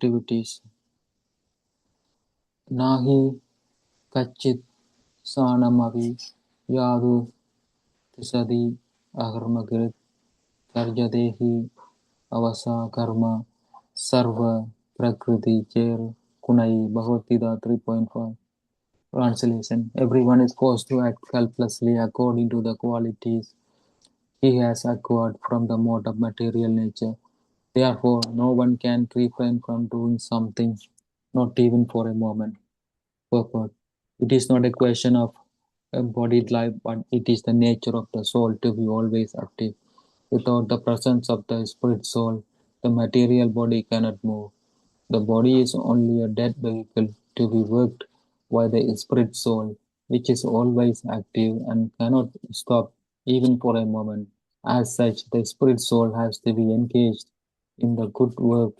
activities. Nahi kachit sanamavi yadu tisadi agarmagrit karjadehi avasa karma sarva prakriti cher kunai Bhagavad Gita 3.5. Translation: Everyone is forced to act helplessly according to the qualities he has acquired from the mode of material nature. Therefore, no one can refrain from doing something, not even for a moment. Purport: It is not a question of embodied life, but it is the nature of the soul to be always active. Without the presence of the spirit soul, the material body cannot move. The body is only a dead vehicle to be worked by the spirit soul, which is always active and cannot stop even for a moment. As such, the spirit soul has to be engaged in the good work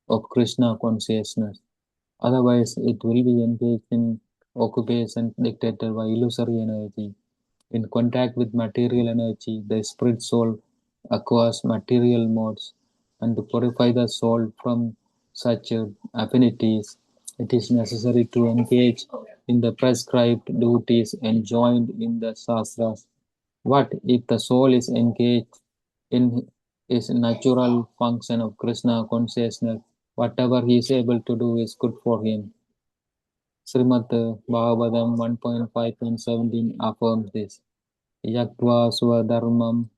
of Krishna consciousness. Otherwise, it will be engaged in occupation dictated by illusory energy. In contact with material energy, the spirit soul acquires material modes, and to purify the soul from such affinities, it is necessary to engage in the prescribed duties enjoined in the Shastras. What if the soul is engaged in his natural function of Krishna consciousness? Whatever he is able to do is good for him. Srimad Bhagavatam 1.5.17 affirms this. Yaktva swadharmam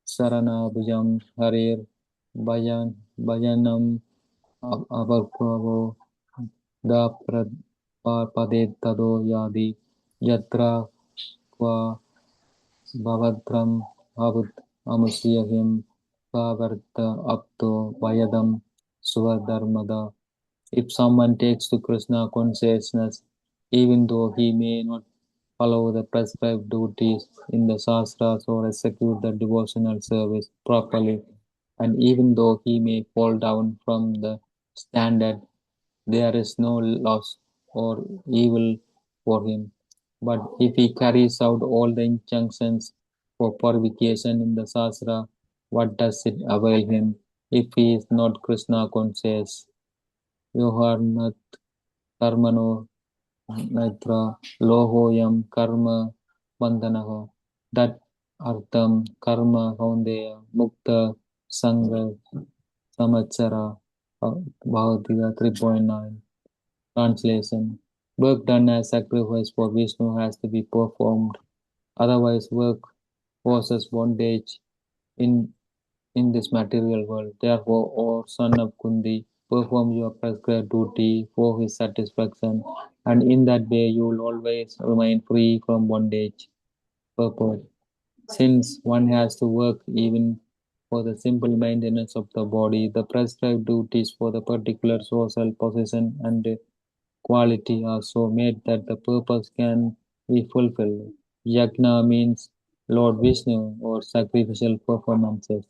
saranabhujam harir bhajanam avarpavo dapadetado yadi yatra kva bhavadram avud amusyahim pavarta apto vayadam swadharmada. If someone takes to Krishna consciousness, even though he may not follow the prescribed duties in the Shastras or execute the devotional service properly, and even though he may fall down from the standard, there is no loss or evil for him. But if he carries out all the injunctions for purification in the Shastra, what does it avail him if he is not Krishna conscious? Yoharnat karmano naitra lohoyam karma bandhanaha. That artham karma kaundeya mukta sangha samachara. Bhagavad Gita 3.9. Translation: Work done as sacrifice for Vishnu has to be performed, otherwise work causes bondage in in this material world. Therefore, O son of Kundi, perform your prescribed duty for his satisfaction, and in that way you will always remain free from bondage. Purport: Since one has to work even for the simple maintenance of the body, the prescribed duties for the particular social position and quality are so made that the purpose can be fulfilled. Yajna means Lord Vishnu or sacrificial performances.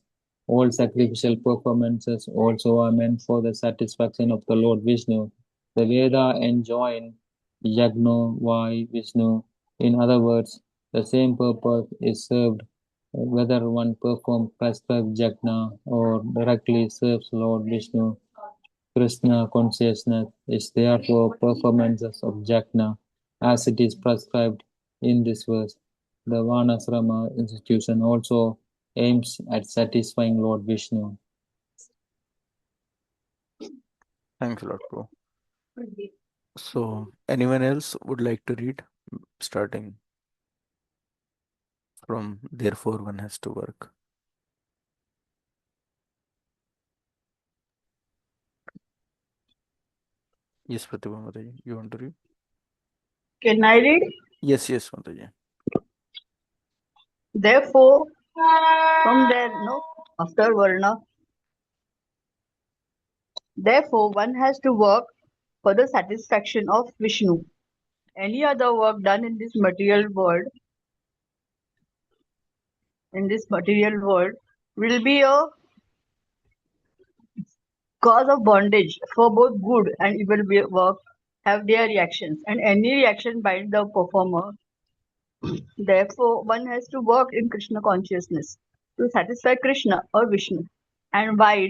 All sacrificial performances also are meant for the satisfaction of the Lord Vishnu. The Veda enjoin Yajno Vai Vishnu. In other words, the same purpose is served whether one performs prescribed yajna or directly serves Lord Vishnu. Krishna consciousness is therefore performances of jhana as it is prescribed in this verse. The Varnasrama institution also aims at satisfying Lord Vishnu. Thanks a lot, bro. So, anyone else would like to read, starting from therefore one has to work? Yes, Pratibha Mataji, you want to read? Can I read? Yes, Mataji. Therefore, from there, no, after Varna, therefore one has to work for the satisfaction of Vishnu. Any other work done in this material world, will be a cause of bondage for both good and evil work have their reactions, and any reaction binds the performer. Therefore, one has to work in Krishna consciousness to satisfy Krishna or Vishnu, and while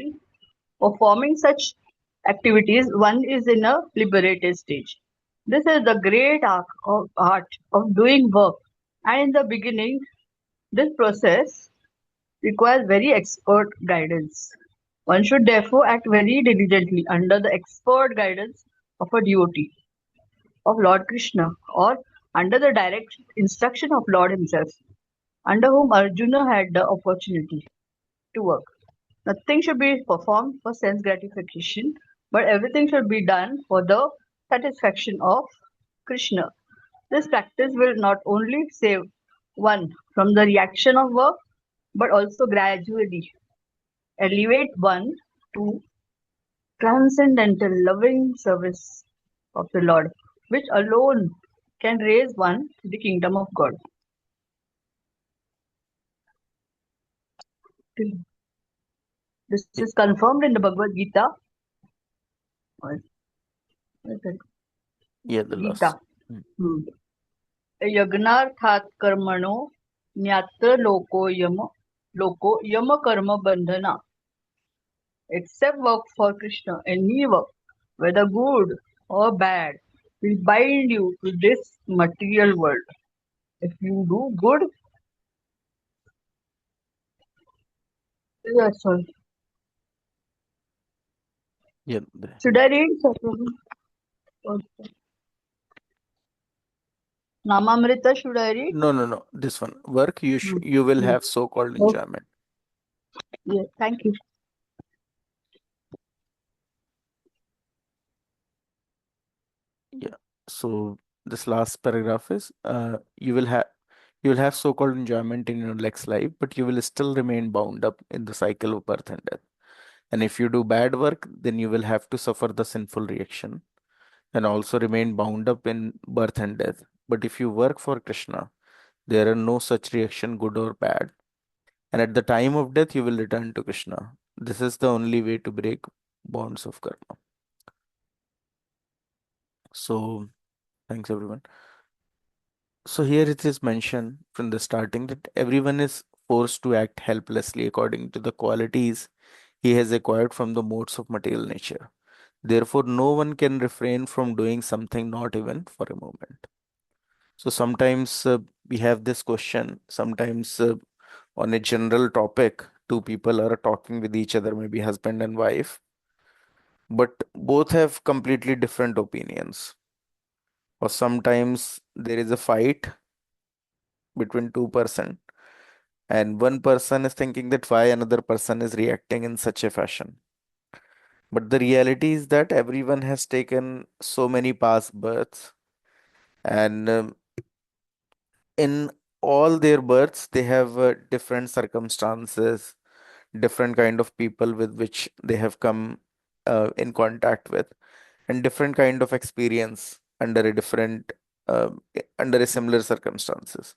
performing such activities, one is in a liberated stage. This is the great art of doing work, and in the beginning, this process requires very expert guidance. One should therefore act very diligently under the expert guidance of a devotee of Lord Krishna or under the direct instruction of Lord himself, under whom Arjuna had the opportunity to work. Nothing should be performed for sense gratification, but everything should be done for the satisfaction of Krishna. This practice will not only save one from the reaction of work, but also gradually elevate one to transcendental loving service of the Lord, which alone can raise one to the kingdom of God. This Y- is confirmed in the Bhagavad Gita. Yeah, the Gita. last. Mm. Hmm. यज्ञार्थात् कर्मणो न्यत्र लोको यम कर्म बंधना. Except work for Krishna, any work, whether good or bad, will bind you to this material world. If you do good, that's all. Yeah. Should I read something? Namamrita, should I read? No, no, no. This one. Work, Hmm. you will Hmm. have so-called Oh, enjoyment. yeah, thank you. Yeah. So this last paragraph is you will have so-called enjoyment in your next life, but you will still remain bound up in the cycle of birth and death. And if you do bad work, then you will have to suffer the sinful reaction and also remain bound up in birth and death. But if you work for Krishna, there are no such reaction, good or bad. And at the time of death, you will return to Krishna. This is the only way to break bonds of karma. So, thanks everyone. So, here it is mentioned from the starting that everyone is forced to act helplessly according to the qualities he has acquired from the modes of material nature. Therefore, no one can refrain from doing something, not even for a moment. So, sometimes we have this question, sometimes on a general topic, two people are talking with each other, maybe husband and wife, but both have completely different opinions. Or sometimes there is a fight between two-person, and one person is thinking that why another person is reacting in such a fashion. But the reality is that everyone has taken so many past births, and in all their births, they have different circumstances, different kind of people with which they have come in contact with, and different kind of experience under a different under a similar circumstances.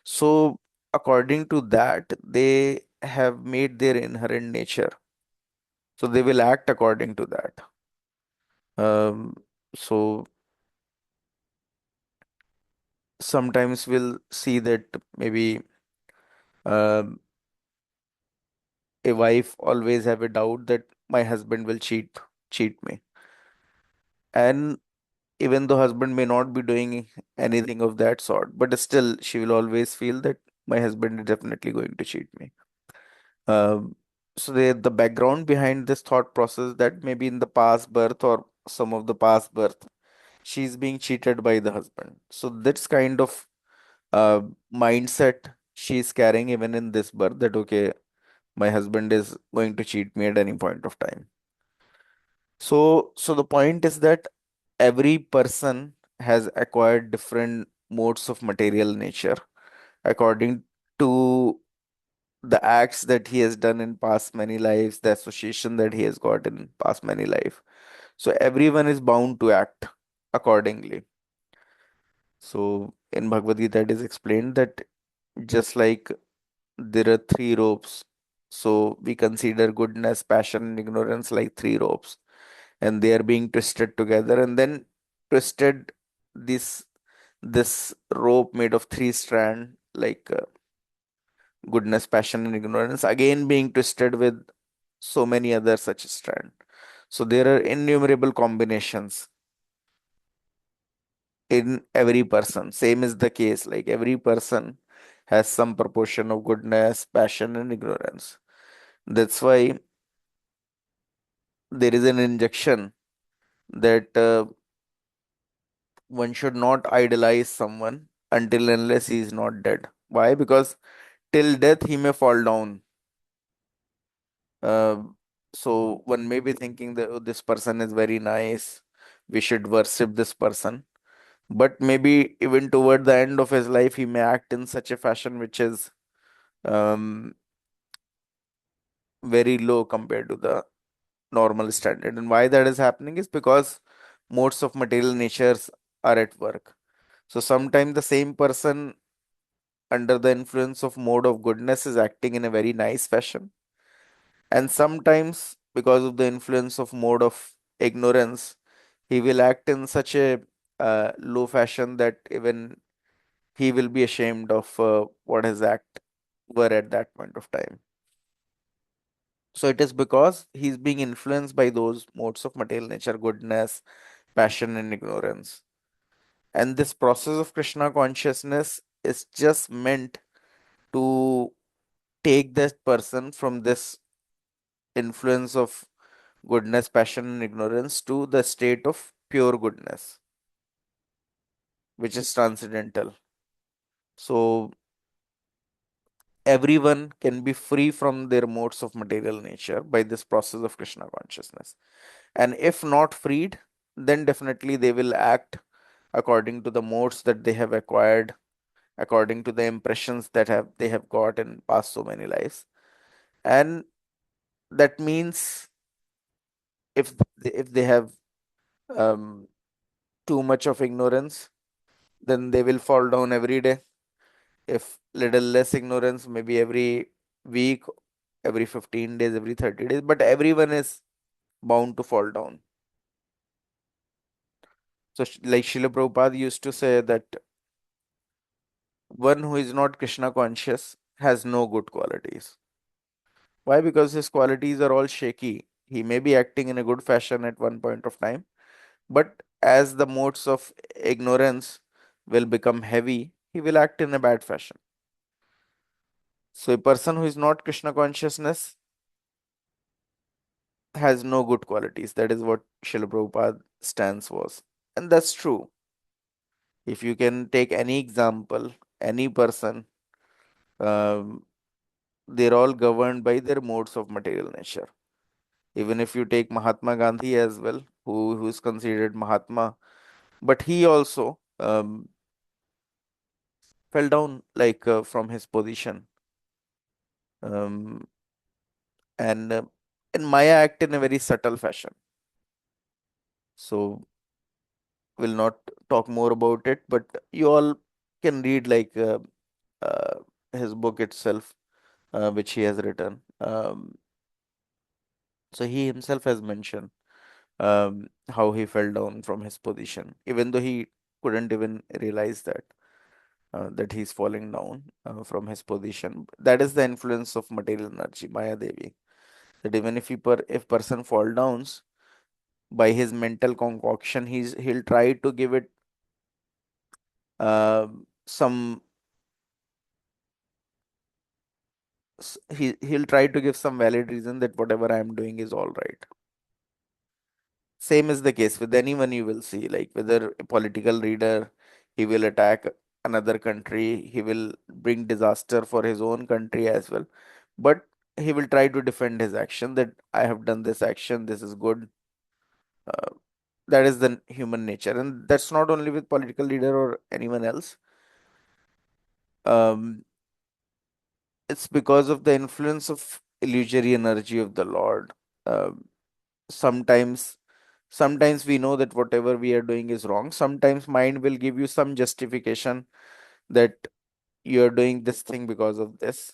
So according to that, they have made their inherent nature, so they will act according to that. So sometimes we'll see that maybe um a wife always have a doubt that my husband will cheat me, and even though husband may not be doing anything of that sort, but still she will always feel that my husband is definitely going to cheat me. Um, so the background behind this thought process that maybe in the past birth or some of the past birth, she's being cheated by the husband. So that's kind of uh, mindset she's carrying even in this birth that okay, my husband is going to cheat me at any point of time. So the point is that every person has acquired different modes of material nature according to the acts that he has done in past many lives, the association that he has got in past many life. So everyone is bound to act accordingly. So in Bhagavad Gita, it is explained that just like there are three ropes, so we consider goodness, passion, and ignorance like three ropes, and they are being twisted together, and then twisted this this rope made of three strand like goodness, passion, and ignorance, again being twisted with so many other such strand. So there are innumerable combinations in every person. Same is the case, like every person has some proportion of goodness, passion, and ignorance. That's why there is an injection that one should not idolize someone until unless he is not dead. Why? Because till death he may fall down. Uh, so one may be thinking that, "Oh, this person is very nice, we should worship this person." But maybe even toward the end of his life, he may act in such a fashion which is um, very low compared to the normal standard. And why that is happening is because modes of material natures are at work. So sometimes the same person under the influence of mode of goodness is acting in a very nice fashion. And sometimes because of the influence of mode of ignorance, he will act in such a low fashion that even he will be ashamed of what his act were at that point of time. So it is because he's being influenced by those modes of material nature, goodness, passion, and ignorance. And this process of Krishna consciousness is just meant to take that person from this influence of goodness, passion, and ignorance to the state of pure goodness, which is transcendental. So everyone can be free from their modes of material nature by this process of Krishna consciousness. And if not freed, then definitely they will act according to the modes that they have acquired, according to the impressions that have they have got in past so many lives. And that means if they have um, too much of ignorance, then they will fall down every day. If little less ignorance, maybe every week, every 15 days, every 30 days, but everyone is bound to fall down. So, like Srila Prabhupada used to say that one who is not Krishna conscious has no good qualities. Why? Because his qualities are all shaky. He may be acting in a good fashion at one point of time, but as the modes of ignorance will become heavy, he will act in a bad fashion. So, a person who is not Krishna consciousness has no good qualities. That is what Srila Prabhupada's stance was. And that's true. If you can take any example, any person, um, they're all governed by their modes of material nature. Even if you take Mahatma Gandhi as well, who is considered Mahatma, but he also fell down like from his position, um, and Maya act in a very subtle fashion. So we'll not talk more about it, but you all can read like uh, his book itself, which he has written. So he himself has mentioned how he fell down from his position, even though he couldn't even realize that he's falling down from his position. That is the influence of material energy, Maya Devi. That even if person fall downs by his mental concoction, he'll try to give it some he'll try to give some valid reason that whatever I am doing is all right. Same is the case with anyone you will see, like whether a political leader, he will attack another country, he will bring disaster for his own country as well. But he will try to defend his action that I have done this action, this is good. Uh, that is the human nature. And that's not only with political leader or anyone else. Um, it's because of the influence of illusory energy of the Lord. Um sometimes sometimes we know that whatever we are doing is wrong. Sometimes mind will give you some justification that you are doing this thing because of this.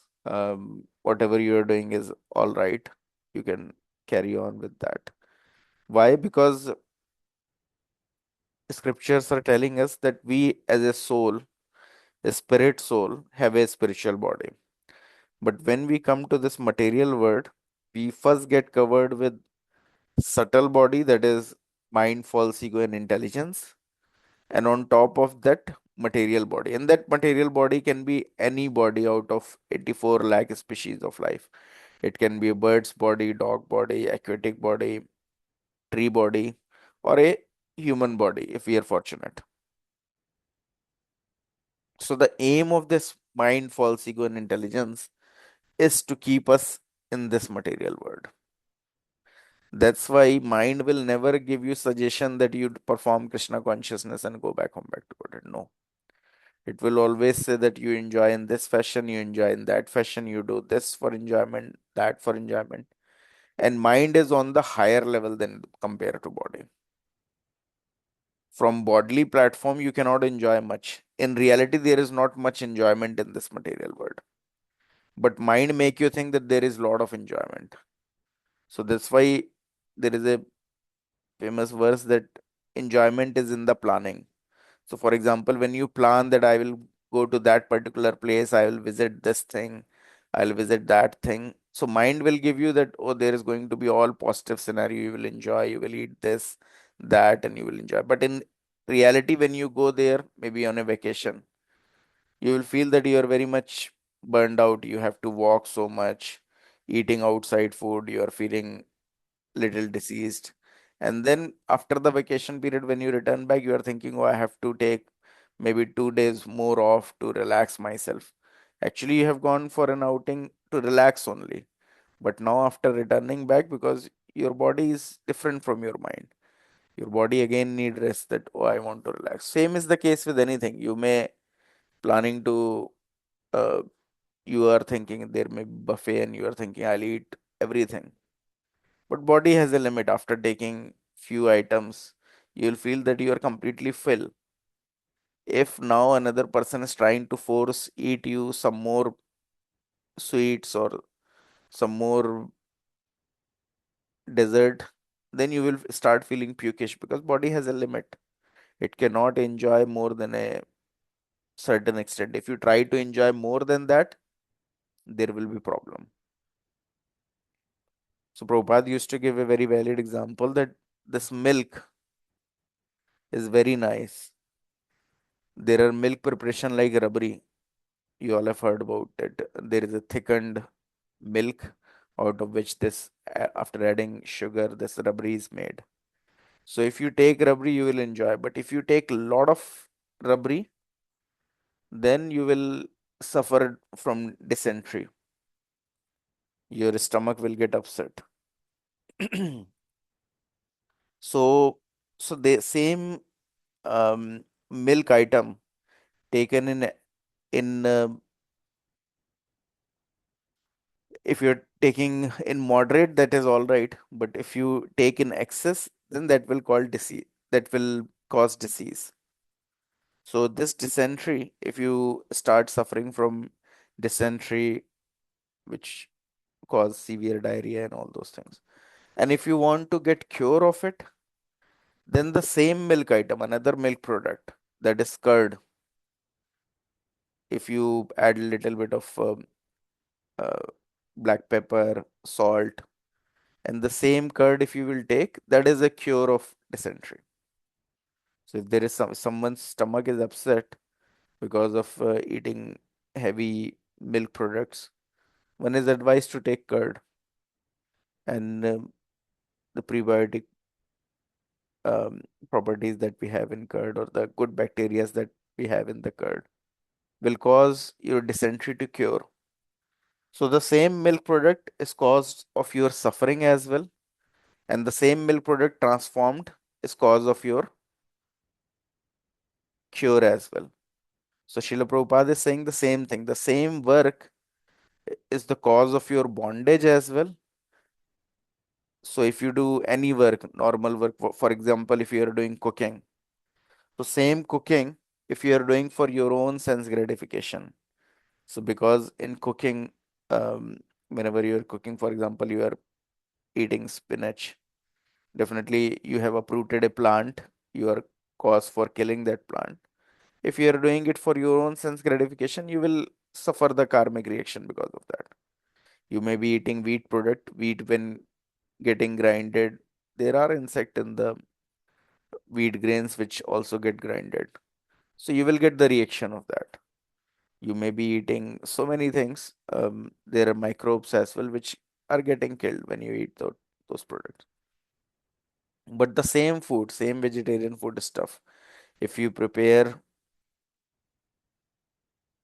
Whatever you are doing is all right, you can carry on with that. Why? Because scriptures are telling us that we as a soul, a spirit soul, have a spiritual body. But when we come to this material world, we first get covered with subtle body, that is mind, false ego, and intelligence, and on top of that, material body. And that material body can be any body out of 84 lakh species of life. It can be a bird's body, dog body, aquatic body, tree body, or a human body if we are fortunate. So the aim of this mind, false ego, and intelligence is to keep us in this material world. That's why mind will never give you suggestion that you perform Krishna consciousness and go back home back to God. No. It will always say that you enjoy in this fashion, you enjoy in that fashion, you do this for enjoyment, that for enjoyment. And mind is on the higher level than compared to body. From bodily platform, you cannot enjoy much. In reality, there is not much enjoyment in this material world. But mind make you think that there is lot of enjoyment. So that's why there is a famous verse that enjoyment is in the planning. So, for example, when you plan that I will go to that particular place, I will visit this thing, I'll visit that thing. So, mind will give you that, oh, there is going to be all positive scenario. You will enjoy, you will eat this, that, and you will enjoy. But in reality, when you go there, maybe on a vacation, you will feel that you are very much burned out. You have to walk so much, eating outside food, you are feeling little diseased. And then after the vacation period, when you return back, you are thinking, oh, I have to take maybe 2 days more off to relax myself. Actually, you have gone for an outing to relax only. But now, after returning back, because your body is different from your mind, your body again need rest that, oh, I want to relax. Same is the case with anything. You may planning to, uh, you are thinking there may be buffet and you are thinking, I'll eat everything, but body has a limit. After taking few items, you'll feel that you are completely full. If now another person is trying to force eat you some more sweets or some more dessert, then you will start feeling pukish because body has a limit. It cannot enjoy more than a certain extent. If you try to enjoy more than that, there will be problem. So Prabhupada used to give a very valid example that this milk is very nice. There are milk preparation like rabri. You all have heard about it. There is a thickened milk out of which this, after adding sugar, this rabri is made. So if you take rabri, you will enjoy. But if you take a lot of rabri, then you will suffer from dysentery. Your stomach will get upset. So, so the same milk item taken in if you're taking in moderate, that is all right, but if you take in excess, then that will call disease, that will cause disease. So this dysentery, if you start suffering from dysentery, which cause severe diarrhea and all those things, and if you want to get cure of it, then the same milk item, another milk product, that is curd, if you add a little bit of uh, black pepper, salt, and the same curd if you will take, that is a cure of dysentery. So if there is someone's stomach is upset because of eating heavy milk products, one is advised to take curd, and the prebiotic um, properties that we have in curd, or the good bacteria that we have in the curd, will cause your dysentery to cure. So the same milk product is cause of your suffering as well, and the same milk product transformed is cause of your cure as well. So Srila Prabhupada is saying the same thing. The same work is the cause of your bondage as well. So if you do any work, normal work, for example, if you are doing cooking, so same cooking, if you are doing for your own sense gratification. So because in cooking, whenever you are cooking, for example, you are eating spinach, definitely you have uprooted a plant, you are cause for killing that plant. If you are doing it for your own sense gratification, you will suffer the karmic reaction because of that. You may be eating wheat product, wheat when getting grinded, there are insect in the wheat grains which also get grinded. So you will get the reaction of that. You may be eating so many things. There are microbes as well which are getting killed when you eat those products. But the same food, same vegetarian food stuff, if you prepare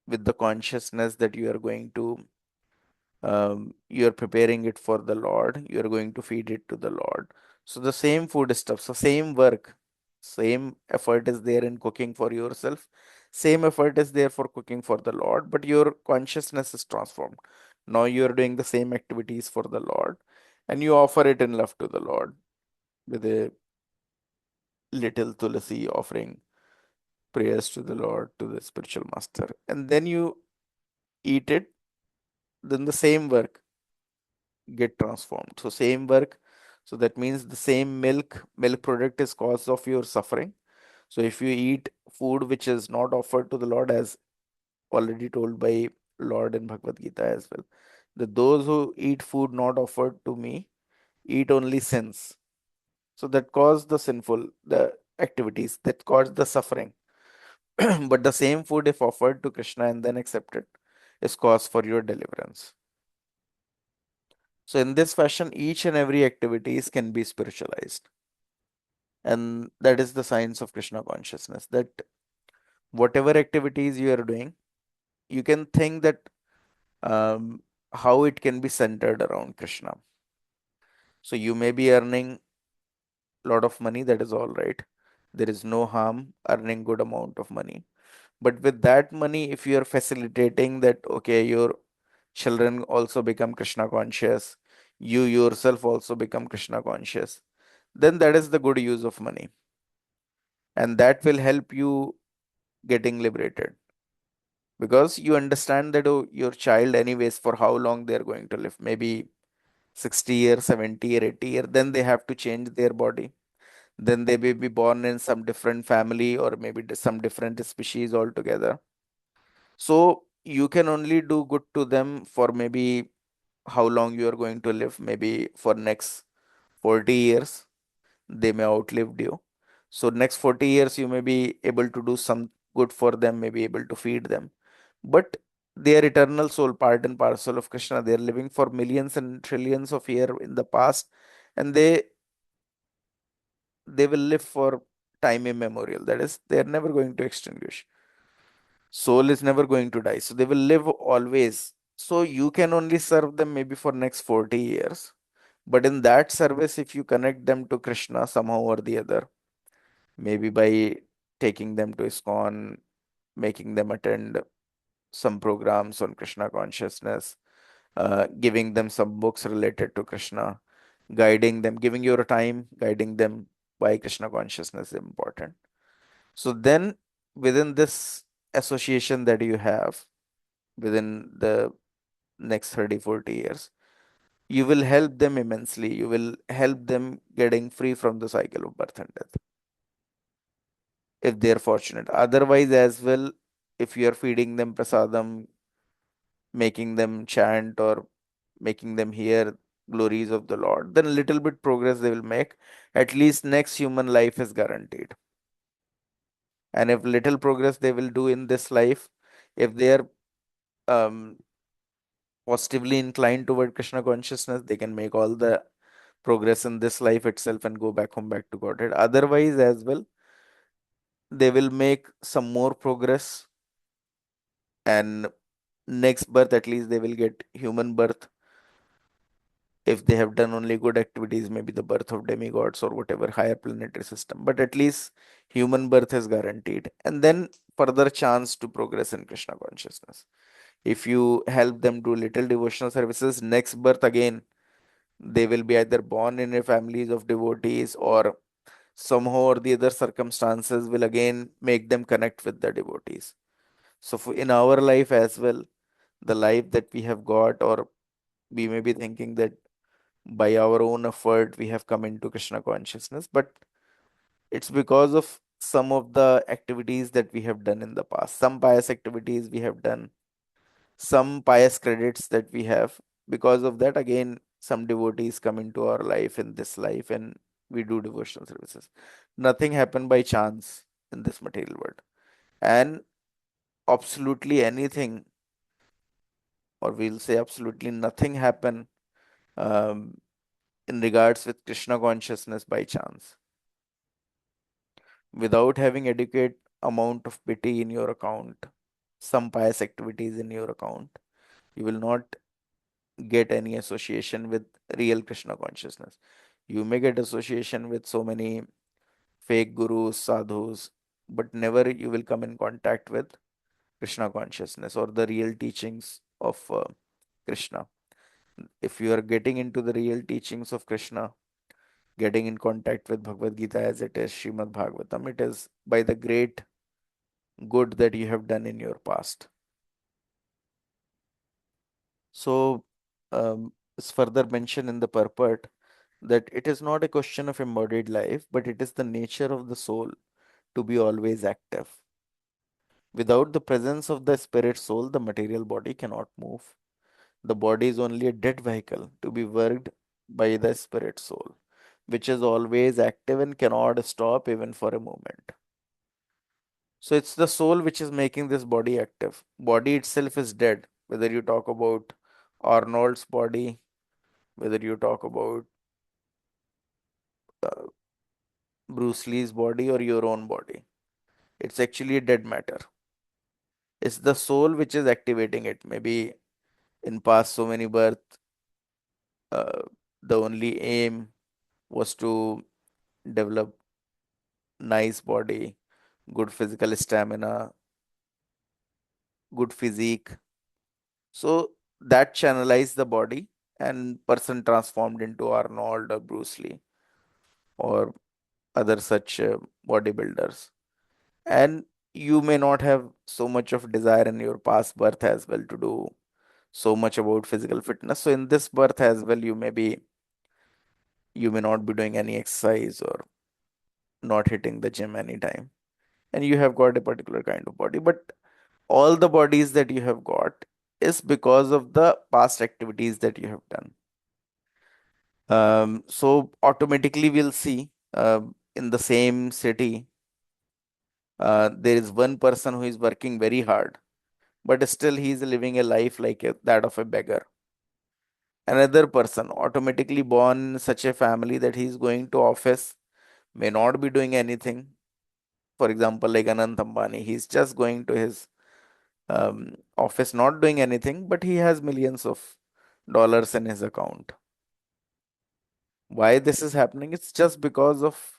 with the consciousness that you are preparing it for the Lord, you are going to feed it to the Lord. So the same food stuff, so same work, same effort is there in cooking for yourself, same effort is there for cooking for the Lord, but your consciousness is transformed. Now you are doing the same activities for the Lord, and you offer it in love to the Lord with a little tulasi offering prayers to the Lord, to the spiritual master, and then you eat it, then the same work get transformed. So same work. So that means the same milk product is cause of your suffering. So if you eat food which is not offered to the Lord, as already told by Lord in Bhagavad Gita as well, that those who eat food not offered to me eat only sins. So that cause the activities that cause the suffering. But the same food, if offered to Krishna and then accepted, is cause for your deliverance. So in this fashion, each and every activities can be spiritualized. And that is the science of Krishna consciousness, that whatever activities you are doing, you can think that how it can be centered around Krishna. So you may be earning a lot of money, that is all right. There is no harm earning good amount of money. But with that money, if you are facilitating that, okay, your children also become Krishna conscious, you yourself also become Krishna conscious, then that is the good use of money. And that will help you getting liberated, because you understand that, oh, your child anyways, for how long they are going to live, maybe 60 years, 70 or 80 years, then they have to change their body, then they may be born in some different family or maybe some different species altogether. So you can only do good to them for maybe how long you are going to live, maybe for next 40 years. They may outlive you. So next 40 years you may be able to do some good for them, may be able to feed them. But they are eternal soul, part and parcel of Krishna. They are living for millions and trillions of years in the past, and they will live for time immemorial. That is, they are never going to extinguish. Soul is never going to die. So they will live always. So you can only serve them maybe for next 40 years. But in that service, if you connect them to Krishna somehow or the other, maybe by taking them to ISKCON, making them attend some programs on Krishna consciousness, giving them some books related to Krishna, guiding them, giving your time, guiding them why Krishna consciousness is important. So then, within this association that you have within the next 30, 40 years, you will help them immensely. You will help them getting free from the cycle of birth and death, if they're fortunate. Otherwise, as well, if you are feeding them prasadam, making them chant or making them hear glories of the Lord, then little bit progress they will make. At least next human life is guaranteed. And if little progress they will do in this life, if they are um, positively inclined toward Krishna consciousness, they can make all the progress in this life itself and go back home, back to Godhead. Otherwise, as well, they will make some more progress, and next birth, at least they will get human birth. If they have done only good activities, maybe the birth of demigods or whatever higher planetary system, but at least human birth is guaranteed. And then further chance to progress in Krishna consciousness. If you help them do little devotional services, next birth again, they will be either born in a families of devotees, or somehow or the other circumstances will again make them connect with the devotees. So in our life as well, the life that we have got, or we may be thinking that by our own effort we have come into Krishna consciousness, but it's because of some of the activities that we have done in the past, some pious activities we have done, some pious credits that we have. Because of that, again, some devotees come into our life in this life, and we do devotional services. Nothing happened by chance in this material world. And absolutely anything, or we'll say absolutely nothing happen um, in regards with Krishna consciousness by chance. Without having adequate amount of pity in your account, some pious activities in your account, you will not get any association with real Krishna consciousness. You may get association with so many fake gurus, sadhus, but never you will come in contact with Krishna consciousness or the real teachings of Krishna. If you are getting into the real teachings of Krishna, getting in contact with Bhagavad Gita as it is, Srimad Bhagavatam, it is by the great good that you have done in your past. So, it's further mentioned in the purport that it is not a question of embodied life, but it is the nature of the soul to be always active. Without the presence of the spirit soul, the material body cannot move. The body is only a dead vehicle to be worked by the spirit soul, which is always active and cannot stop even for a moment. So it's the soul which is making this body active. Body itself is dead. Whether you talk about Arnold's body, whether you talk about uh, Bruce Lee's body or your own body, it's actually a dead matter. It's the soul which is activating it. Maybe in past so many births, uh, the only aim was to develop nice body, good physical stamina, good physique. So that channelized the body and person transformed into Arnold or Bruce Lee or other such bodybuilders. And you may not have so much of desire in your past birth as well to do so much about physical fitness. So in this birth as well, you may not be doing any exercise or not hitting the gym anytime. And you have got a particular kind of body. But all the bodies that you have got is because of the past activities that you have done. So automatically we'll see in the same city, there is one person who is working very hard, but still he is living a life like that of a beggar. Another person automatically born in such a family that he is going to office, may not be doing anything. For example, like Anant Ambani, he's just going to his office, not doing anything, but he has millions of dollars in his account. Why this is happening? It's just because of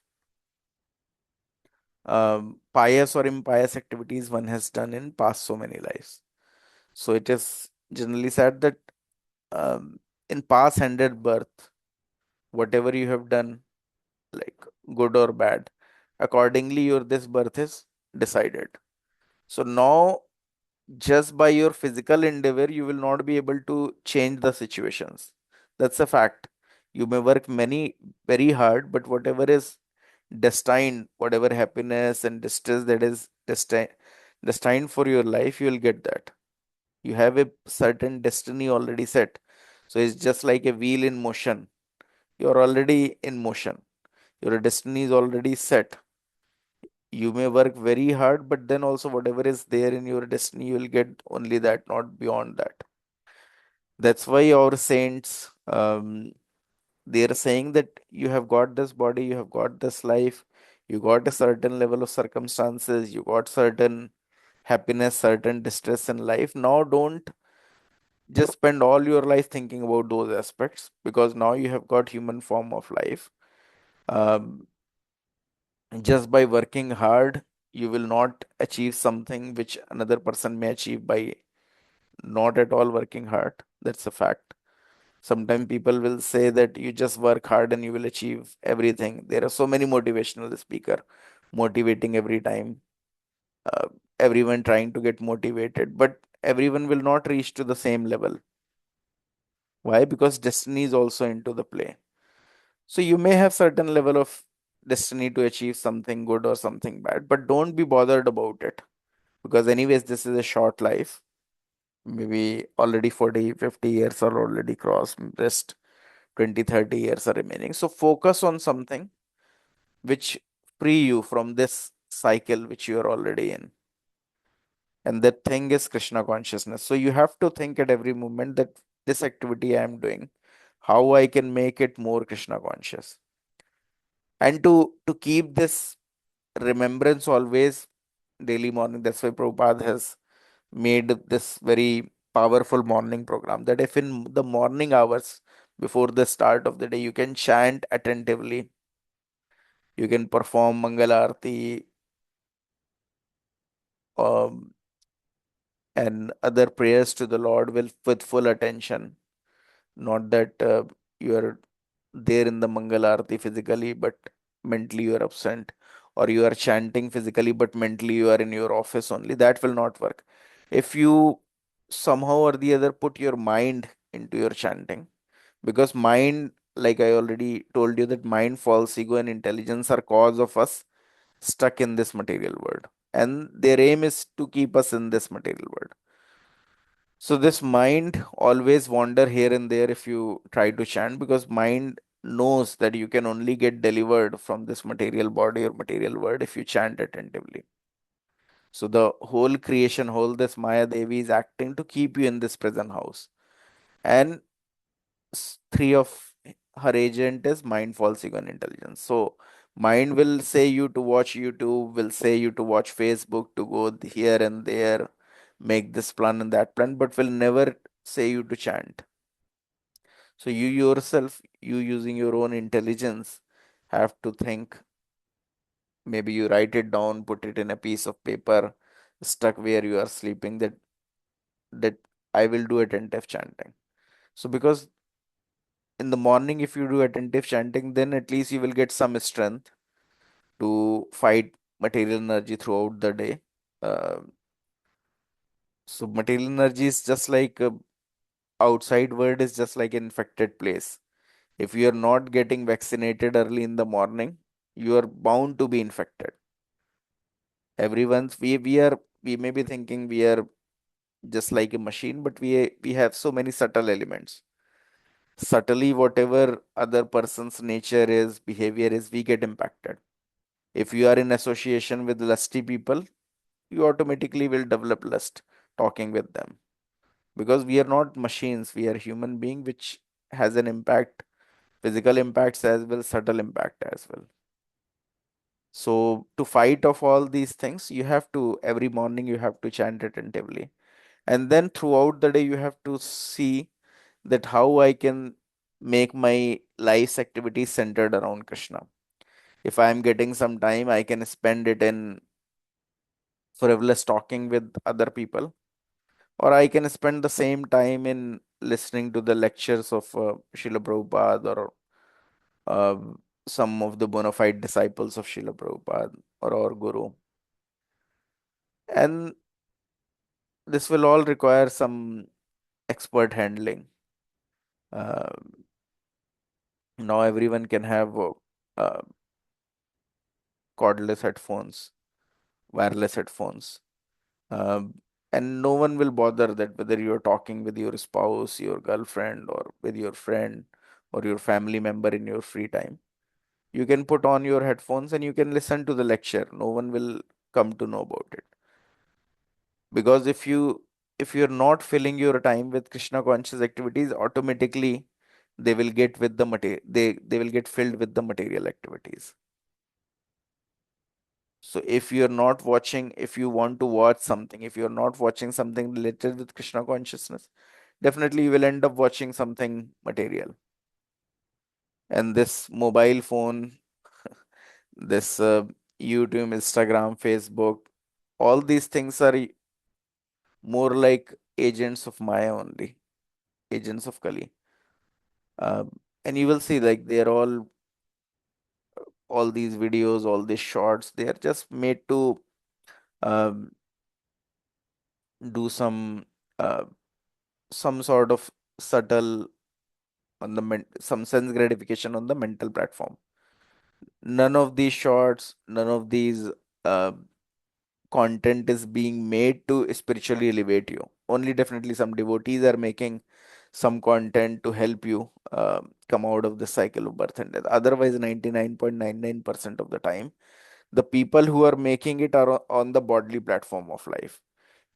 pious or impious activities one has done in past so many lives. So it is generally said that um, in past 100 birth, whatever you have done, like good or bad, accordingly your this birth is decided. So now, just by your physical endeavor, you will not be able to change the situations. That's a fact. You may work many very hard, but whatever is destined, whatever happiness and distress that is destined for your life, you will get that. You have a certain destiny already set. So it's just like a wheel in motion. You're already in motion. Your destiny is already set. You may work very hard, but then also whatever is there in your destiny, you will get only that, not beyond that. That's why our saints, they are saying that you have got this body, you have got this life, you got a certain level of circumstances, you got certain happiness, certain distress in life. Now don't just spend all your life thinking about those aspects, because now you have got human form of life. Um, just by working hard, you will not achieve something which another person may achieve by not at all working hard. That's a fact. Sometimes people will say that you just work hard and you will achieve everything. There are so many motivational speaker motivating every time. Uh, Everyone trying to get motivated, but everyone will not reach to the same level. Why? Because destiny is also into the play. So you may have certain level of destiny to achieve something good or something bad, but don't be bothered about it, because anyways this is a short life. Maybe already 40, 50 years are already crossed. Rest 20, 30 years are remaining. So focus on something which free you from this cycle which you are already in. And that thing is Krishna consciousness. So you have to think at every moment that this activity I am doing, how I can make it more Krishna conscious. And to keep this remembrance always daily morning, that's why Prabhupada has made this very powerful morning program, that if in the morning hours before the start of the day you can chant attentively, you can perform Mangala Arati, um, and other prayers to the Lord with full attention. Not that you are there in the Mangala Arati physically, but mentally you are absent, or you are chanting physically, but mentally you are in your office only. That will not work. If you somehow or the other put your mind into your chanting, because mind, like I already told you, that mind, false ego, and intelligence are cause of us stuck in this material world, and their aim is to keep us in this material world. So this mind always wander here and there if you try to chant, because mind knows that you can only get delivered from this material body or material world if you chant attentively. So the whole creation, whole this Maya Devi is acting to keep you in this present house. And three of her agent is mind, false ego, and intelligence. So mind will say you to watch YouTube, will say you to watch Facebook, to go here and there, make this plan and that plan, but will never say you to chant. So you yourself, you using your own intelligence, have to think. Maybe you write it down, put it in a piece of paper, stuck where you are sleeping, that I will do attentive chanting. So because in the morning, if you do attentive chanting, then at least you will get some strength to fight material energy throughout the day. Uh, so material energy is just like outside world is just like an infected place. If you are not getting vaccinated early in the morning, you are bound to be infected. Everyone's we may be thinking we are just like a machine, but we have so many subtle elements. Subtly, whatever other person's nature is, behavior is, we get impacted. If you are in association with lusty people, you automatically will develop lust talking with them. Because we are not machines, we are human being, which has an impact, physical impacts as well, subtle impact as well. So to fight off all these things, you have to, every morning you have to chant attentively. And then throughout the day, you have to see that how I can make my life's activities centered around Krishna. If I am getting some time, I can spend it in frivolous talking with other people, or I can spend the same time in listening to the lectures of Srila Prabhupada, or uh, some of the bona fide disciples of Srila Prabhupada or our Guru. And this will all require some expert handling. Uh, Now everyone can have uh, cordless headphones, wireless headphones. Um, and no one will bother that whether you're talking with your spouse, your girlfriend, or with your friend or your family member in your free time. You can put on your headphones and you can listen to the lecture. No one will come to know about it. Because if you're not filling your time with Krishna conscious activities, automatically they will get with the material, they will get filled with the material activities. So if you're not watching, if you want to watch something, if you're not watching something related with Krishna consciousness, definitely you will end up watching something material. And this mobile phone, this YouTube, Instagram, Facebook, all these things are more like agents of Maya only, agents of Kali. And you will see like they're all these videos, all these shorts, they are just made to um, do uh, some sort of subtle on the some sense gratification on the mental platform. None of these shorts, none of these uh, content is being made to spiritually elevate you. Only definitely some devotees are making some content to help you come out of the cycle of birth and death. Otherwise, 99.99% of the time, the people who are making it are on the bodily platform of life.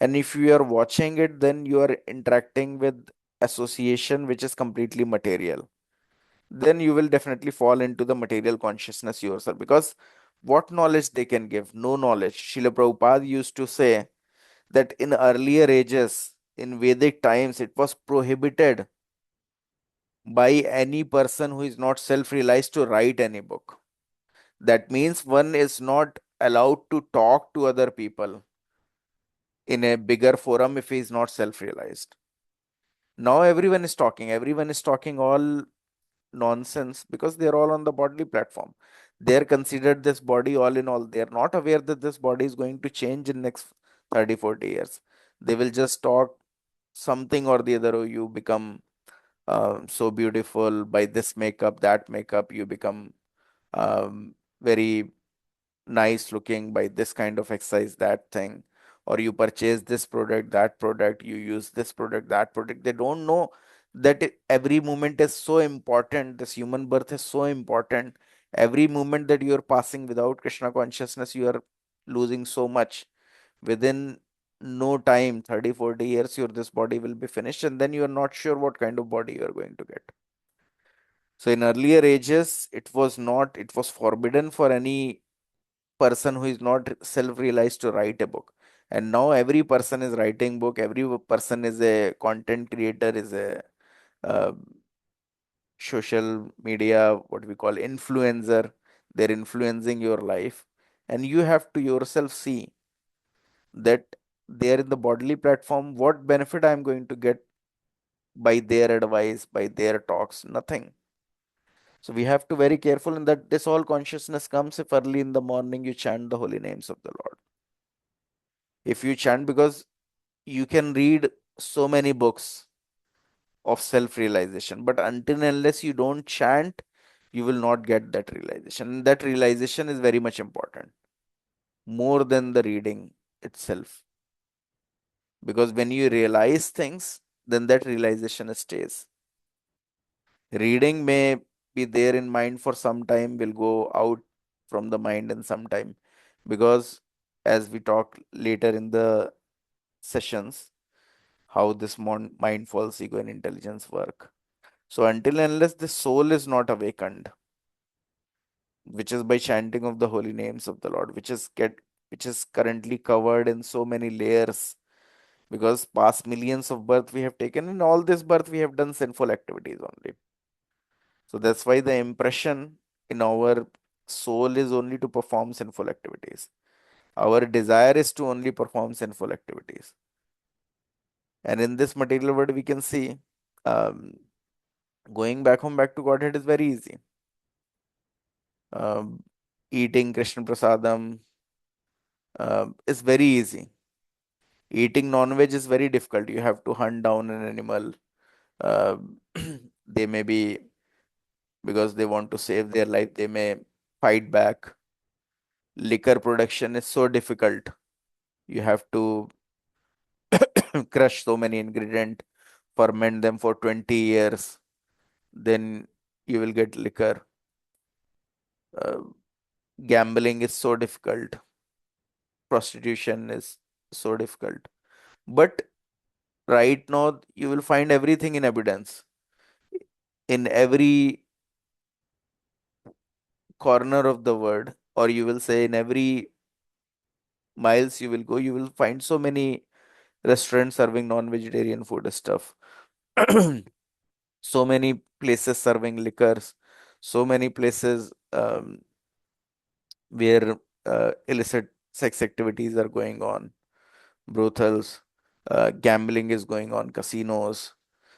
And if you are watching it, then you are interacting with association which is completely material. Then you will definitely fall into the material consciousness yourself, because what knowledge they can give? No knowledge. Srila Prabhupada used to say that in earlier ages, in Vedic times, it was prohibited by any person who is not self-realized to write any book. That means one is not allowed to talk to other people in a bigger forum if he is not self-realized. Now everyone is talking all nonsense because they're all on the bodily platform. They're considered this body all in all. They're not aware that this body is going to change in next 30, 40 years. They will just talk something or the other. Oh, you become so beautiful by this makeup, that makeup. You become very nice looking by this kind of exercise, that thing. Or you purchase this product, that product, you use this product, that product. They don't know that every moment is so important. This human birth is so important. Every moment that you are passing without Krishna consciousness, you are losing so much. Within no time, 30, 40 years, your this body will be finished, and then you are not sure what kind of body you are going to get. So in earlier ages, it was forbidden for any person who is not self-realized to write a book. And now every person is writing book. Every person is a content creator, is a uh, social media, what we call influencer. They're influencing your life, and you have to yourself see that they're in the bodily platform. What benefit I'm going to get by their advice, by their talks? Nothing. So we have to very careful in that this all consciousness comes if early in the morning you chant the holy names of the Lord. If you chant, because you can read so many books of self-realization, but until and unless you don't chant, you will not get that realization. And that realization is very much important, more than the reading itself. Because when you realize things, then that realization stays. Reading may be there in mind for some time, will go out from the mind in some time. Because as we talk later in the sessions, how this mind, false ego, and intelligence work. So until and unless the soul is not awakened, which is by chanting of the holy names of the Lord, which is currently covered in so many layers, because past millions of birth we have taken, in all this birth we have done sinful activities only. So that's why the impression in our soul is only to perform sinful activities. Our desire is to only perform sinful activities. And in this material world, we can see um, going back home, back to Godhead is very easy. Um, Eating Krishna Prasadam is very easy. Eating non-veg is very difficult. You have to hunt down an animal. Uh, they may be, because they want to save their life, they may fight back. Liquor production is so difficult. You have to crush so many ingredients, ferment them for 20 years, then you will get liquor. Uh, Gambling is so difficult. Prostitution is so difficult. But right now, you will find everything in abundance. In every corner of the world, or you will say in every miles you will go, you will find so many restaurants serving non-vegetarian food stuff. So many places serving liquors, so many places where illicit sex activities are going on, brothels, gambling is going on, casinos.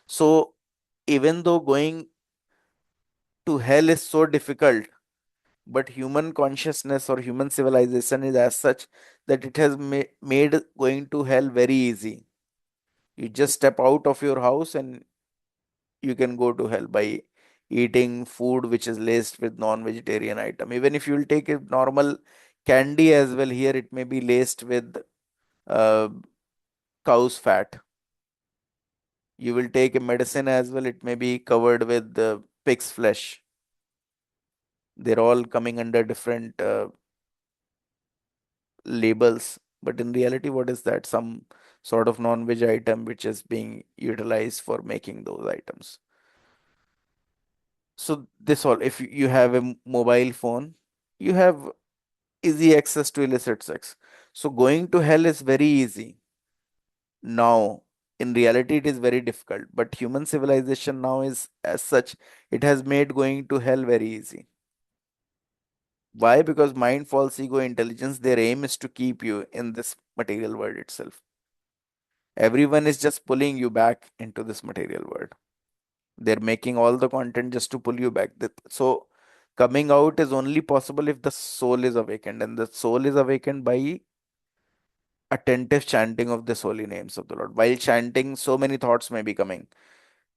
So even though going to hell is so difficult, but human consciousness or human civilization is as such that it has made going to hell very easy. You just step out of your house and you can go to hell by eating food which is laced with non-vegetarian item. Even if you will take a normal candy as well, here it may be laced with uh, cow's fat. You will take a medicine as well, it may be covered with the pig's flesh. They're all coming under different labels. But in reality, what is that? Some sort of non-veg item which is being utilized for making those items. So this all, if you have a mobile phone, you have easy access to illicit sex. So going to hell is very easy. Now, in reality, it is very difficult. But human civilization now is as such, it has made going to hell very easy. Why? Because mind, false ego, intelligence, their aim is to keep you in this material world itself. Everyone is just pulling you back into this material world. They're making all the content just to pull you back. So coming out is only possible if the soul is awakened, and the soul is awakened by attentive chanting of the holy names of the Lord. While chanting, so many thoughts may be coming.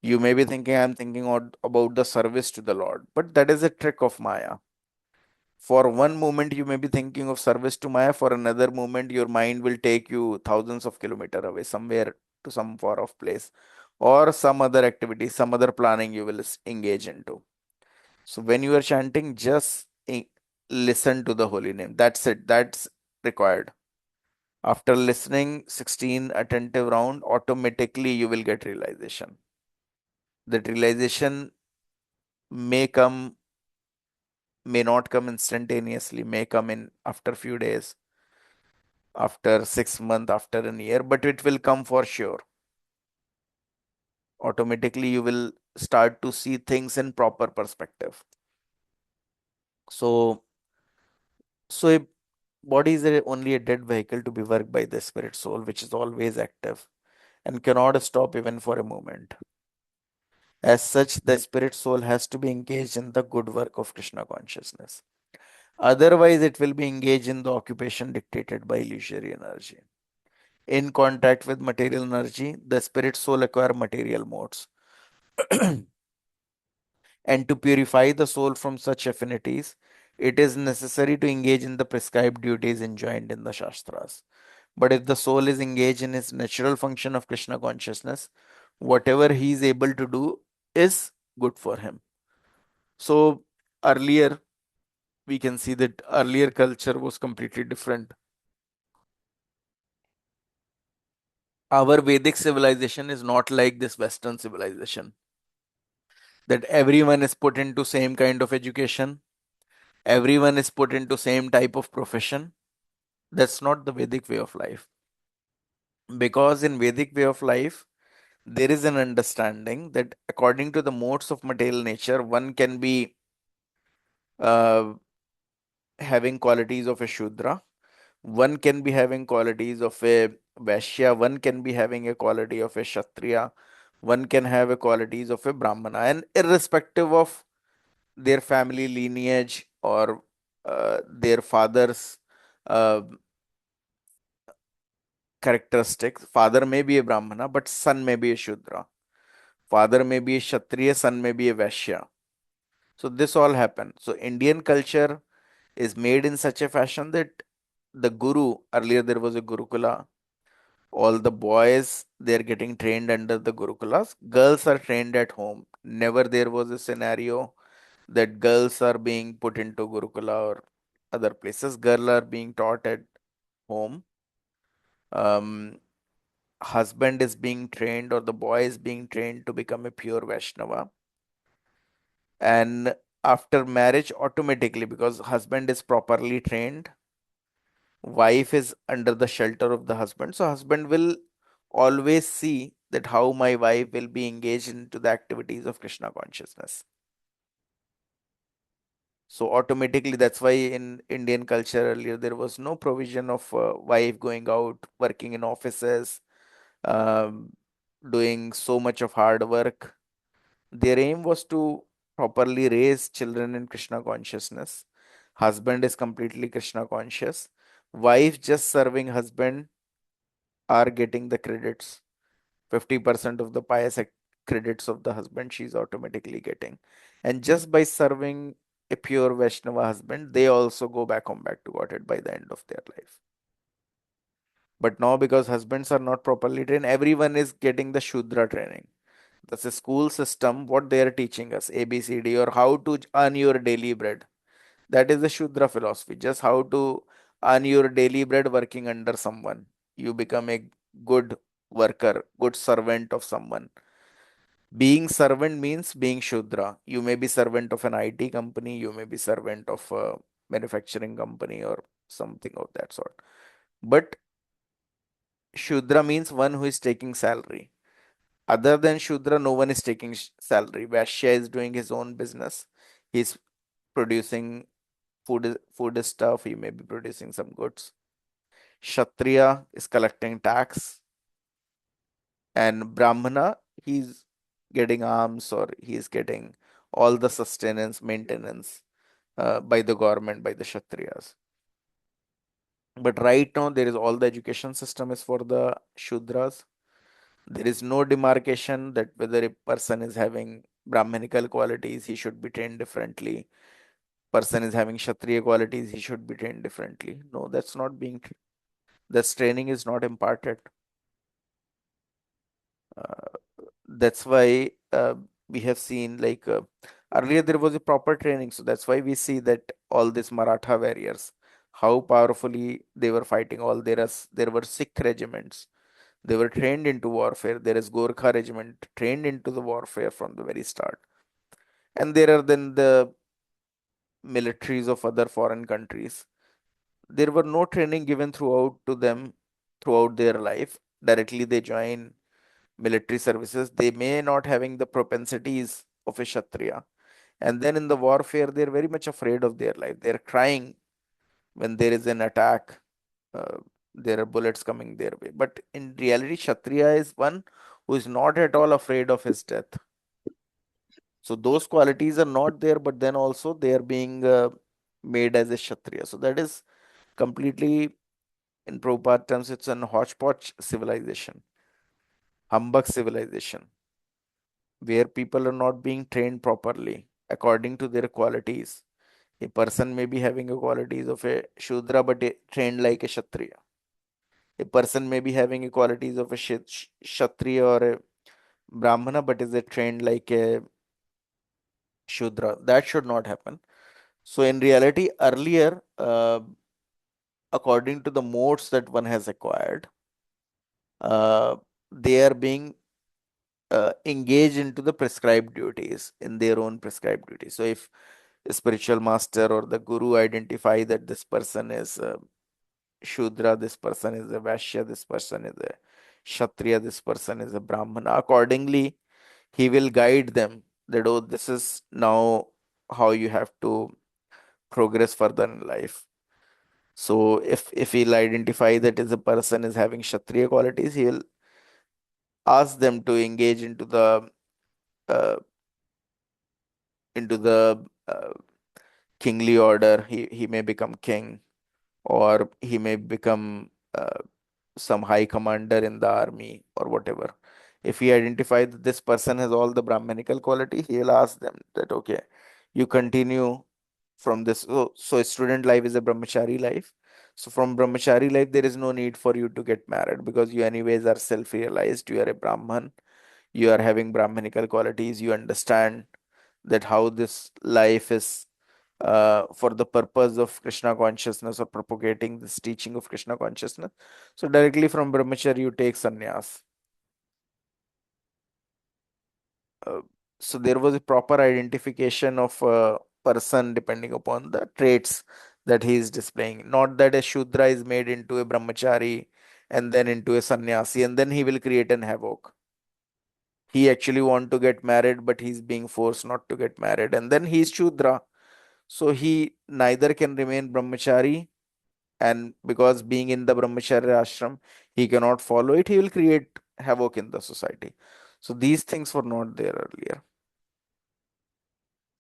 You may be thinking, I'm thinking about the service to the Lord, but that is a trick of Maya. For one moment, you may be thinking of service to Maya. For another moment, your mind will take you thousands of kilometers away, somewhere to some far off place, or some other activity, some other planning you will engage into. So when you are chanting, just listen to the holy name. That's it. That's required. After listening 16 attentive round, automatically you will get realization. That realization may come, may not come instantaneously, may come in after few days, after 6 months, after a year, but it will come for sure. Automatically you will start to see things in proper perspective. So, so a body is only a dead vehicle to be worked by the spirit soul, which is always active and cannot stop even for a moment. As such, the spirit soul has to be engaged in the good work of Krishna consciousness. Otherwise, it will be engaged in the occupation dictated by illusory energy. In contact with material energy, the spirit soul acquire material modes. And to purify the soul from such affinities, it is necessary to engage in the prescribed duties enjoined in the Shastras. But if the soul is engaged in its natural function of Krishna consciousness, whatever he is able to do is good for him. So earlier, we can see that earlier culture was completely different. Our Vedic civilization is not like this Western civilization, that everyone is put into same kind of education, everyone is put into same type of profession. That's not the Vedic way of life. Because in Vedic way of life, there is an understanding that according to the modes of material nature, one can be uh, having qualities of a Shudra, one can be having qualities of a Vaishya, one can be having a quality of a Kshatriya, one can have a qualities of a Brahmana, and irrespective of their family lineage or their father's uh, characteristics. Father may be a Brahmana, but son may be a Shudra. Father may be a Kshatriya, son may be a Vaishya. So this all happened. So Indian culture is made in such a fashion that the guru, earlier there was a Gurukula, all the boys they're getting trained under the Gurukulas. Girls are trained at home. Never there was a scenario that girls are being put into Gurukula or other places. Girls are being taught at home. Um, Husband is being trained or the boy is being trained to become a pure Vaishnava. And after marriage, automatically, because husband is properly trained, wife is under the shelter of the husband. So husband will always see that how my wife will be engaged into the activities of Krishna consciousness. So automatically, that's why in Indian culture earlier there was no provision of wife going out, working in offices, um, doing so much of hard work. Their aim was to properly raise children in Krishna consciousness. Husband is completely Krishna conscious. Wife just serving husband are getting the credits. 50% of the credits of the husband she's automatically getting. And just by serving a pure Vaishnava husband, they also go back home back to Godhead by the end of their life. But now, because husbands are not properly trained, everyone is getting the Shudra training. That's a school system, what they are teaching us, ABCD, or how to earn your daily bread. That is the Shudra philosophy, just how to earn your daily bread working under someone. You become a good worker, good servant of someone. Being servant means being Shudra. You may be servant of an IT company, you may be servant of a manufacturing company or something of that sort. But Shudra means one who is taking salary. Other than Shudra, no one is taking salary. Vaishya is doing his own business. He's producing food stuff. He may be producing some goods. Kshatriya is collecting tax, and Brahmana, he's getting alms, or he's getting all the sustenance, maintenance by the government, by the Kshatriyas. But right now, there is all the education system is for the Shudras. There is no demarcation that whether a person is having Brahmanical qualities, he should be trained differently. Person is having Kshatriya qualities, he should be trained differently. No, that's not being, this training is not imparted. Uh, that's why we have seen, like, earlier there was a proper training. So that's why we see that all these Maratha warriors, how powerfully they were fighting. There were Sikh regiments. They were trained into warfare. There is Gorkha regiment trained into the warfare from the very start. And there are then the militaries of other foreign countries. There were no training given throughout to them throughout their life. Directly they join military services. They may not having the propensities of a Kshatriya. And then in the warfare, they're very much afraid of their life. They're crying when there is an attack. Uh, there are bullets coming their way. But in reality, Kshatriya is one who is not at all afraid of his death. So those qualities are not there, but then also they are being made as a Kshatriya. So that is completely, in Prabhupada terms, it's an hodgepodge civilization, humbug civilization, where people are not being trained properly according to their qualities. A person may be having a qualities of a Shudra, but trained like a Kshatriya. A person may be having a qualities of a Kshatriya or a Brahmana, but is a trained like a Shudra. That should not happen. So in reality, earlier, according to the modes that one has acquired, uh, they are being engaged into the prescribed duties, in their own prescribed duties. So if a spiritual master or the guru identify that this person is Shudra, this person is a Vaishya, this person is a Kshatriya, this person is a Brahmana, accordingly, he will guide them that, oh, this is now how you have to progress further in life. So if he'll identify that as a person is having Kshatriya qualities, he'll ask them to engage uh, into the kingly order. He may become king, or he may become some high commander in the army or whatever. If he identifies that this person has all the Brahmanical quality, he'll ask them that, okay, you continue from this. So student life is a brahmachari life. So from brahmachari life, there is no need for you to get married, because you anyways are self-realized. You are a Brahman. You are having Brahmanical qualities. You understand that how this life is for the purpose of Krishna consciousness, or propagating this teaching of Krishna consciousness. So directly from brahmacharya you take sannyas. Uh, so there was a proper identification of a person depending upon the traits that he is displaying. Not that a Shudra is made into a brahmachari and then into a sannyasi, and then he will create an havoc. He actually want to get married, but he's being forced not to get married, and then he's Shudra. So he neither can remain brahmachari, and because being in the brahmacharya ashram, he cannot follow it. He will create havoc in the society. So these things were not there earlier.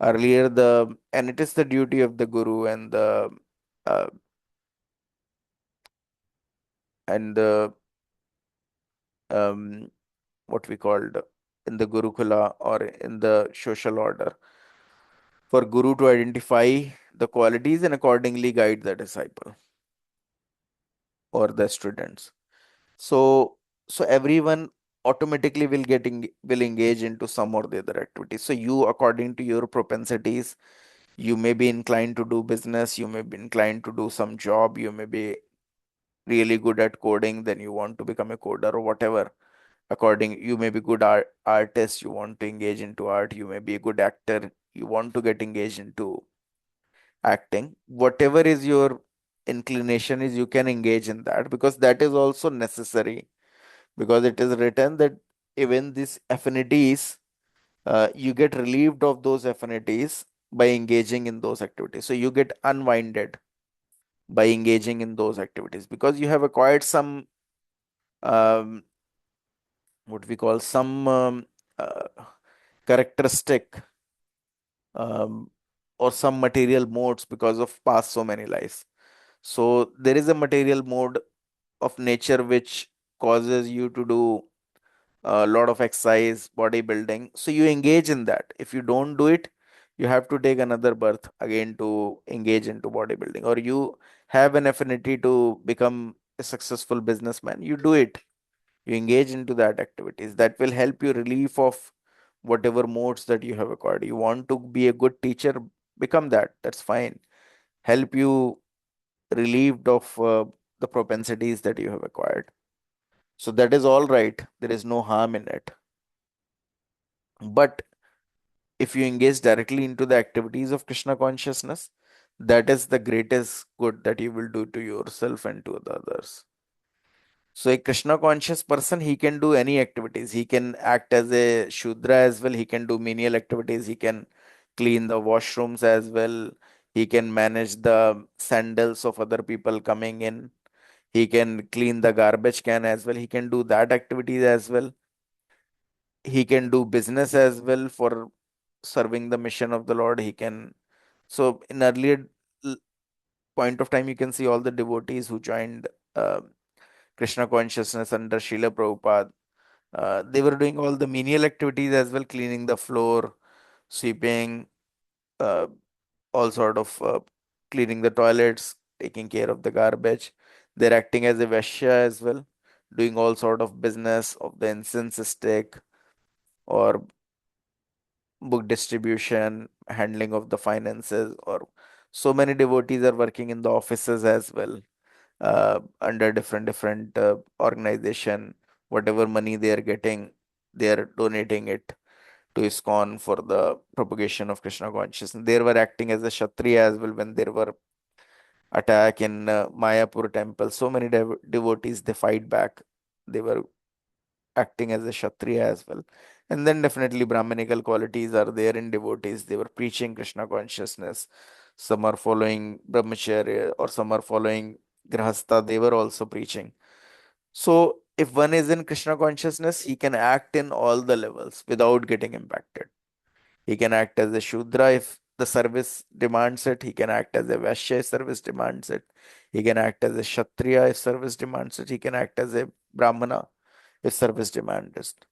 Earlier, and it is the duty of the guru uh, and the um, what we called in the gurukula or in the social order, for guru to identify the qualities and accordingly guide the disciple or the students. So so everyone automatically will engage into some or the other activity. So you, according to your propensities, you may be inclined to do business, you may be inclined to do some job, you may be really good at coding, then you want to become a coder or whatever. According, you may be good artist, you want to engage into art, you may be a good actor, you want to get engaged into acting. Whatever is your inclination is, you can engage in that, because that is also necessary, because it is written that even these affinities, you get relieved of those affinities by engaging in those activities. So you get unwinded by engaging in those activities, because you have acquired some, um, what we call some, uh, characteristic, um, or some material modes because of past so many lives. So there is a material mode of nature which causes you to do a lot of exercise, bodybuilding. So you engage in that. If you don't do it, you have to take another birth again to engage into bodybuilding. Or you have an affinity to become a successful businessman, you do it. You engage into that activities. That will help you relief of whatever modes that you have acquired. You want to be a good teacher, become that. That's fine. Help you relieved of the propensities that you have acquired. So that is all right. There is no harm in it. But if you engage directly into the activities of Krishna consciousness, that is the greatest good that you will do to yourself and to the others. So a Krishna conscious person, he can do any activities. He can act as a Shudra as well. He can do menial activities. He can clean the washrooms as well. He can manage the sandals of other people coming in. He can clean the garbage can as well. He can do that activities as well. He can do business as well for serving the mission of the Lord. He can. So in earlier l- point of time, you can see all the devotees who joined uh, Krishna consciousness under Srila Prabhupada. They were doing all the menial activities as well, cleaning the floor, sweeping, uh, all sort of cleaning the toilets, taking care of the garbage. They're acting as a Vaishya as well, doing all sort of business of the incense stick or book distribution, handling of the finances, or so many devotees are working in the offices as well, under different organization. Whatever money they are getting, they are donating it to ISKCON for the propagation of Krishna consciousness. They were acting as a Kshatriya as well when there were attack in Mayapur temple. So many devotees, they fight back. They were acting as a Kshatriya as well. And then definitely Brahminical qualities are there in devotees. They were preaching Krishna consciousness. Some are following Brahmacharya or some are following Grahastha. They were also preaching. So if one is in Krishna consciousness, he can act in all the levels without getting impacted. He can act as a Shudra if the service demands it. He can act as a Vaishya if service demands it. He can act as a Kshatriya if service demands it. He can act as a Brahmana if service demands it.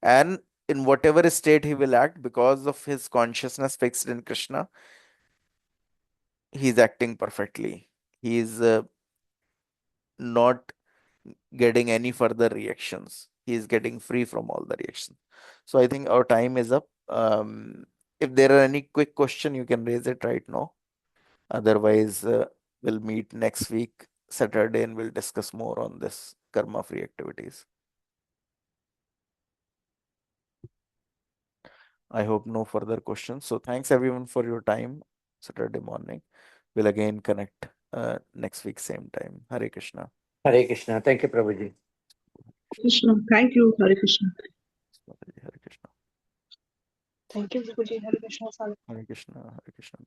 And in whatever state he will act, because of his consciousness fixed in Krishna, he is acting perfectly. He is not getting any further reactions. He is getting free from all the reactions. So I think our time is up. If there are any quick question, you can raise it right now. Otherwise, we'll meet next week, Saturday, and we'll discuss more on this karma-free activities. I hope no further questions. So thanks everyone for your time, Saturday morning. We'll again connect next week, same time. Hare Krishna. Hare Krishna. Thank you, Prabhuji. Krishna. Thank you, Hare Krishna. Hare Krishna. Thank you, Prabhuji. Hare Krishna. Hare Krishna. Hare Krishna.